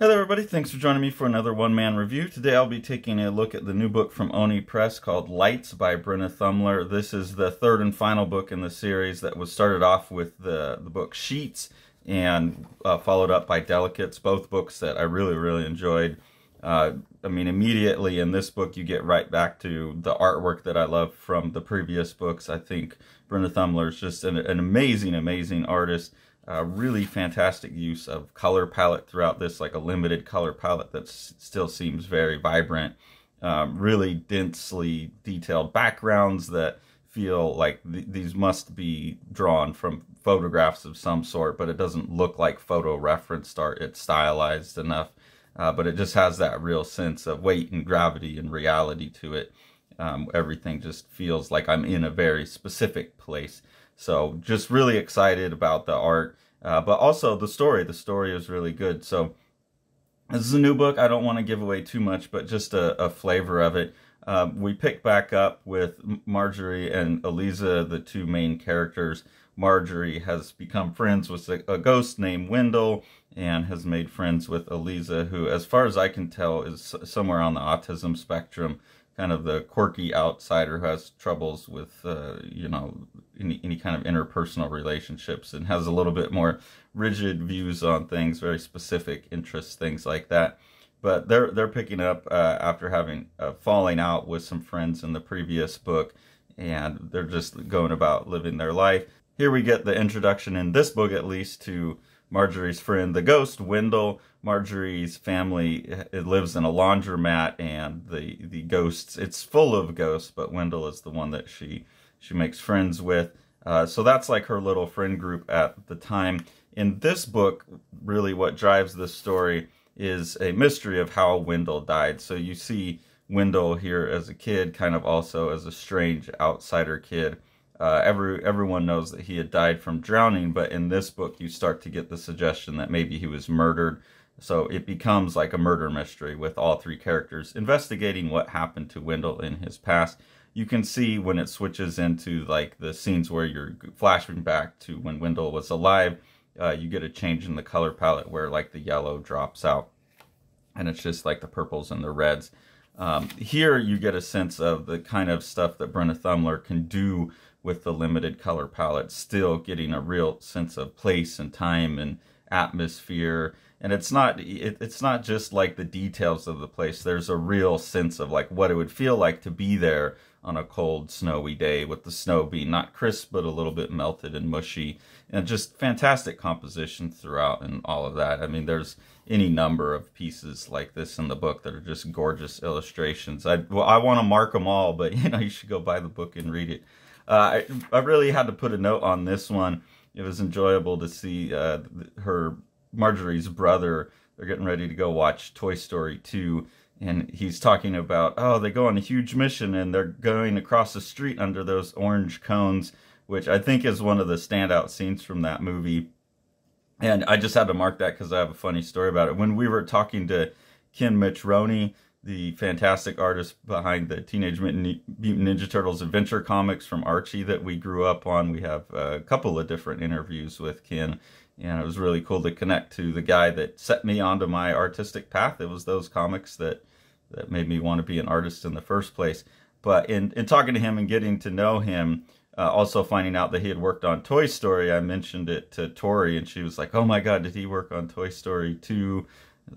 Hello everybody, thanks for joining me for another one-man review. Today I'll be taking a look at the new book from Oni Press called Lights by Brenna Thumler. This is the third and final book in the series that was started off with the book Sheets and followed up by Delicates, both books that I really enjoyed. Immediately in this book you get right back to the artwork that I love from the previous books. I think Brenna Thumler is just an amazing artist. Really fantastic use of color palette throughout this, like a limited color palette that still seems very vibrant. Really densely detailed backgrounds that feel like these must be drawn from photographs of some sort, but it doesn't look like photo referenced art. It's stylized enough, but it just has that real sense of weight and gravity and reality to it. Everything just feels like I'm in a very specific place. So just really excited about the art, but also the story. The story is really good. So this is a new book. I don't want to give away too much, but just a flavor of it. We pick back up with Marjorie and Eliza, the two main characters. Marjorie has become friends with a ghost named Wendell and has made friends with Eliza, who, as far as I can tell, is somewhere on the autism spectrum. Kind of the quirky outsider who has troubles with, any kind of interpersonal relationships and has a little bit more rigid views on things, very specific interests, things like that. But they're picking up after having a falling out with some friends in the previous book, and they're just going about living their life. Here we get the introduction, in this book at least, to Marjorie's friend, the ghost, Wendell. Marjorie's family, it lives in a laundromat, and the ghosts, it's full of ghosts, but Wendell is the one that she makes friends with. So that's like her little friend group at the time. In this book, really what drives this story is a mystery of how Wendell died. So you see Wendell here as a kid, kind of also as a strange outsider kid. Everyone knows that he had died from drowning, but in this book you start to get the suggestion that maybe he was murdered. So it becomes like a murder mystery with all three characters investigating what happened to Wendell in his past. You can see when it switches into like the scenes where you're flashing back to when Wendell was alive, you get a change in the color palette where like the yellow drops out and it's just like the purples and the reds. Here you get a sense of the kind of stuff that Brenna Thumler can do with the limited color palette, still getting a real sense of place and time and atmosphere. And it's not just like the details of the place. There's a real sense of like what it would feel like to be there on a cold, snowy day, with the snow being not crisp, but a little bit melted and mushy. And just fantastic composition throughout and all of that. I mean, there's any number of pieces like this in the book that are just gorgeous illustrations. I want to mark them all, but you should go buy the book and read it. I really had to put a note on this one. It was enjoyable to see Marjorie's brother. They're getting ready to go watch Toy Story 2, and he's talking about, oh, they go on a huge mission and they're going across the street under those orange cones, which I think is one of the standout scenes from that movie. And I just had to mark that because I have a funny story about it. When we were talking to Ken Mitchell, the fantastic artist behind the Teenage Mutant Ninja Turtles adventure comics from Archie that we grew up on, we have a couple of different interviews with Ken, and it was really cool to connect to the guy that set me onto my artistic path. It was those comics that made me want to be an artist in the first place. But in talking to him and getting to know him, also finding out that he had worked on Toy Story, I mentioned it to Tori, and she was like, oh my God, did he work on Toy Story 2?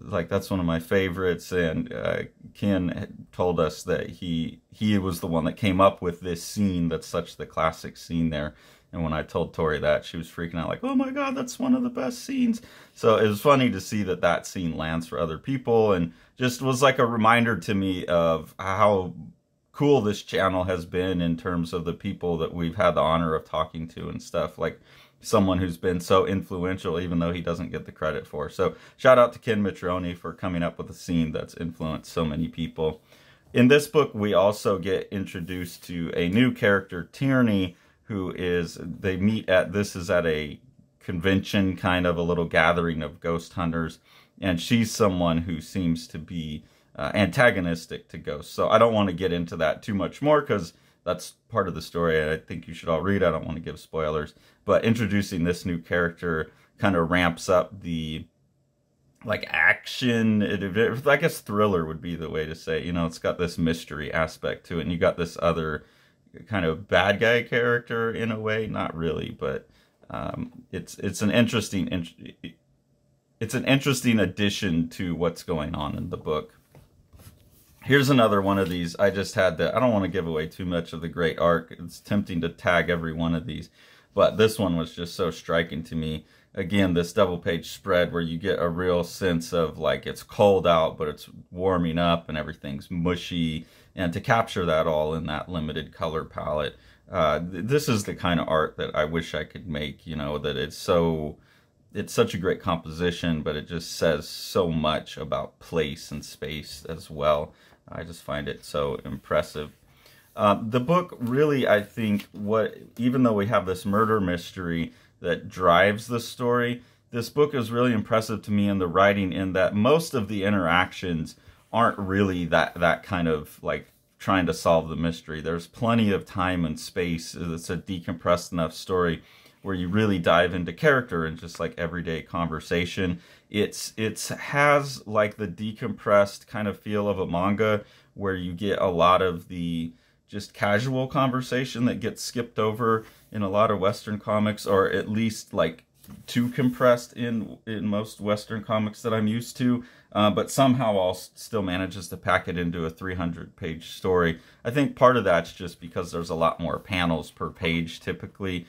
Like, that's one of my favorites. And Ken told us that he was the one that came up with this scene that's such the classic scene there. And when I told Tori that, she was freaking out like, oh my God, that's one of the best scenes. So it was funny to see that scene lands for other people, and just was like a reminder to me of how cool this channel has been in terms of the people that we've had the honor of talking to and stuff. Like someone who's been so influential, even though he doesn't get the credit for. So shout out to Ken Mitchell for coming up with a scene that's influenced so many people. In this book, we also get introduced to a new character, Tierney, who they meet at, this is at a convention, kind of a little gathering of ghost hunters, and she's someone who seems to be antagonistic to ghosts. So I don't want to get into that too much more because that's part of the story. I think you should all read. I don't want to give spoilers, but introducing this new character kind of ramps up the like action. I guess thriller would be the way to say it. You know, it's got this mystery aspect to it, and you got this other kind of bad guy character in a way. Not really, but it's an interesting addition to what's going on in the book. Here's another one of these. I just had to, I don't want to give away too much of the great arc. It's tempting to tag every one of these, but this one was just so striking to me. Again, this double page spread where you get a real sense of like it's cold out, but it's warming up and everything's mushy. And to capture that all in that limited color palette, this is the kind of art that I wish I could make, you know, that it's such a great composition, but it just says so much about place and space as well. I just find it so impressive. The book really, I think, even though we have this murder mystery that drives the story, this book is really impressive to me in the writing, in that most of the interactions aren't really that kind of like trying to solve the mystery. There's plenty of time and space. It's a decompressed enough story where you really dive into character and just like everyday conversation. It has like the decompressed kind of feel of a manga, where you get a lot of the just casual conversation that gets skipped over in a lot of Western comics, or at least like too compressed in most Western comics that I'm used to. But somehow all still manages to pack it into a 300-page story. I think part of that's just because there's a lot more panels per page typically.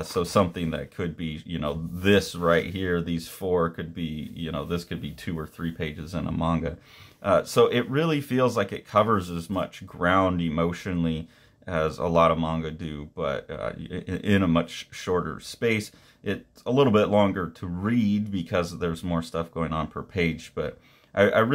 So something that could be, you know, this right here, these 4 could be, you know, this could be 2 or 3 pages in a manga. So it really feels like it covers as much ground emotionally as a lot of manga do, but in a much shorter space. It's a little bit longer to read because there's more stuff going on per page, but I've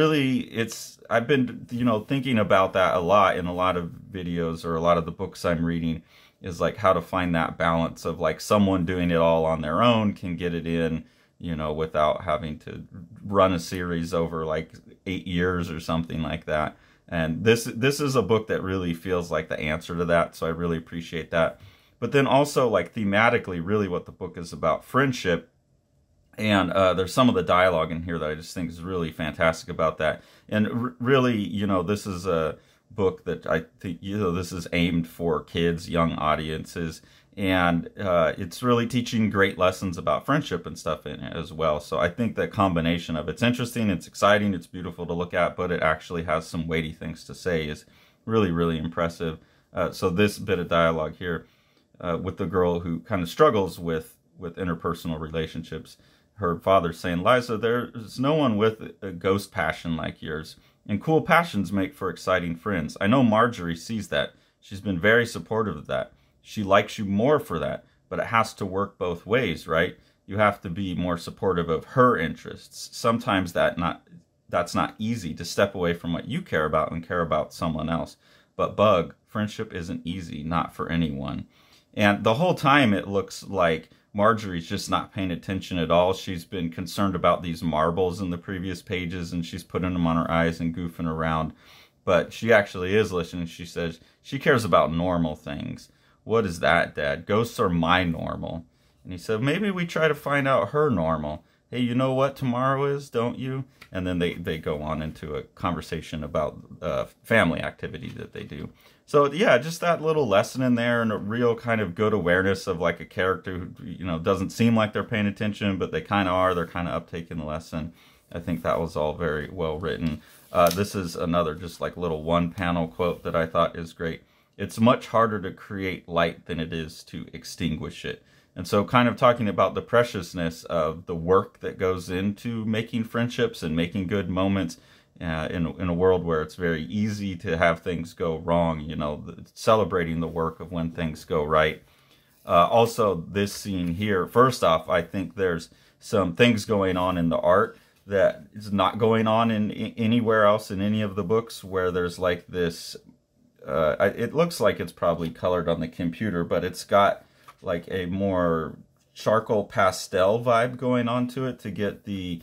been, you know, thinking about that a lot in a lot of videos, or a lot of the books I'm reading, is like how to find that balance of like someone doing it all on their own can get it in, you know, without having to run a series over like 8 years or something like that. And this is a book that really feels like the answer to that, so I really appreciate that. But then also, like, thematically, really what the book is about, friendship. And there's some of the dialogue in here that I just think is really fantastic about that. And really, you know, this is a book that I think, you know, this is aimed for kids, young audiences. And it's really teaching great lessons about friendship and stuff in it as well. So I think that combination of it's interesting, it's exciting, it's beautiful to look at, but it actually has some weighty things to say is really, really impressive. So this bit of dialogue here with the girl who kind of struggles with interpersonal relationships. Her father's saying, "Liza, there's no one with a ghost passion like yours. And cool passions make for exciting friends. I know Marjorie sees that. She's been very supportive of that. She likes you more for that, but it has to work both ways, right? You have to be more supportive of her interests. Sometimes that's not easy, to step away from what you care about and care about someone else. But Bug, friendship isn't easy, not for anyone." And the whole time it looks like Marjorie's just not paying attention at all. She's been concerned about these marbles in the previous pages, and she's putting them on her eyes and goofing around. But she actually is listening. She says she cares about normal things. "What is that, Dad? Ghosts are my normal." And he said, "Maybe we try to find out her normal. Hey, you know what tomorrow is, don't you?" And then they go on into a conversation about family activity that they do. So yeah, just that little lesson in there, and a real kind of good awareness of like a character who, you know, doesn't seem like they're paying attention, but they kind of are. They're kind of uptaking the lesson. I think that was all very well written. This is another just like little one panel quote that I thought is great. "It's much harder to create light than it is to extinguish it." And so kind of talking about the preciousness of the work that goes into making friendships and making good moments in a world where it's very easy to have things go wrong, you know, celebrating the work of when things go right. Also, this scene here, first off, I think there's some things going on in the art that is not going on in anywhere else in any of the books, where there's like this, it looks like it's probably colored on the computer, but it's got like a more charcoal pastel vibe going on to it to get the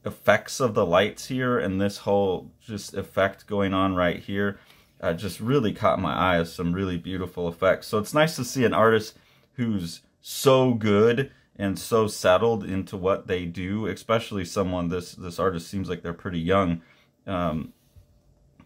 effects of the lights here, and this whole just effect going on right here just really caught my eye as some really beautiful effects. So it's nice to see an artist who's so good and so settled into what they do, especially someone, this artist seems like they're pretty young,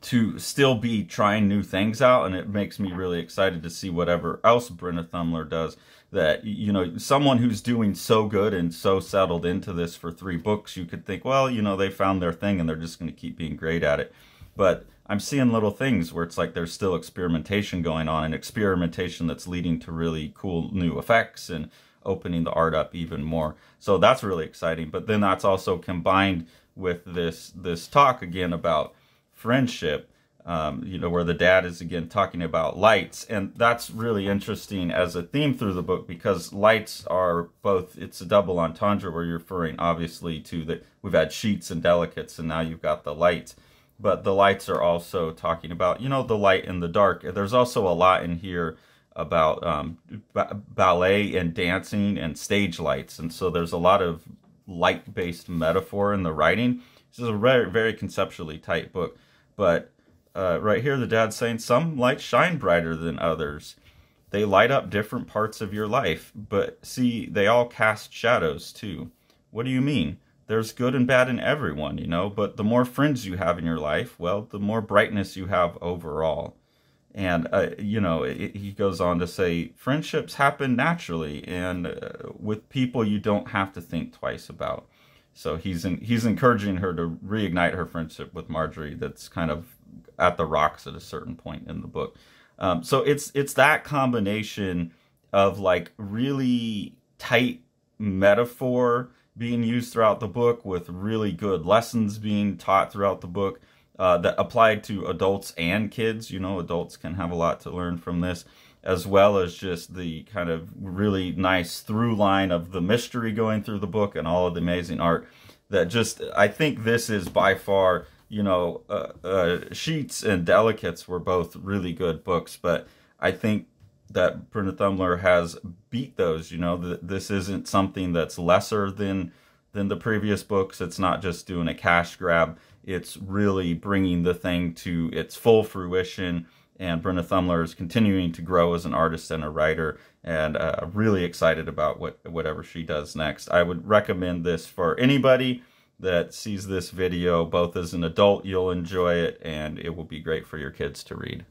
to still be trying new things out, and it makes me really excited to see whatever else Brenna Thumler does. That, you know, someone who's doing so good and so settled into this for 3 books, you could think, well, you know, they found their thing and they're just going to keep being great at it. But I'm seeing little things where it's like there's still experimentation going on, and experimentation that's leading to really cool new effects and opening the art up even more. So that's really exciting. But then that's also combined with this talk again about friendship, you know, where the dad is again talking about lights. And that's really interesting as a theme through the book, because lights are both, it's a double entendre where you're referring obviously to that we've had sheets and delicates, and now you've got the lights. But the lights are also talking about, you know, the light and the dark. There's also a lot in here about ballet and dancing and stage lights. And so there's a lot of light-based metaphor in the writing. This is a very, very conceptually tight book. But right here, the dad's saying, some lights shine brighter than others. They light up different parts of your life. But see, they all cast shadows too. What do you mean? There's good and bad in everyone, you know, but the more friends you have in your life, well, the more brightness you have overall. And, you know, he goes on to say, friendships happen naturally, and with people you don't have to think twice about. So he's encouraging her to reignite her friendship with Marjorie that's kind of at the rocks at a certain point in the book. So it's that combination of like really tight metaphor being used throughout the book with really good lessons being taught throughout the book that applied to adults and kids. You know, adults can have a lot to learn from this, as well as just the kind of really nice through line of the mystery going through the book and all of the amazing art. That just, I think this is by far, you know, Sheets and Delicates were both really good books, but I think that Brenna Thumler has beat those. You know, this isn't something that's lesser than the previous books. It's not just doing a cash grab. It's really bringing the thing to its full fruition. And Brenna Thumler is continuing to grow as an artist and a writer, and really excited about whatever she does next. I would recommend this for anybody that sees this video. Both as an adult, you'll enjoy it, and it will be great for your kids to read.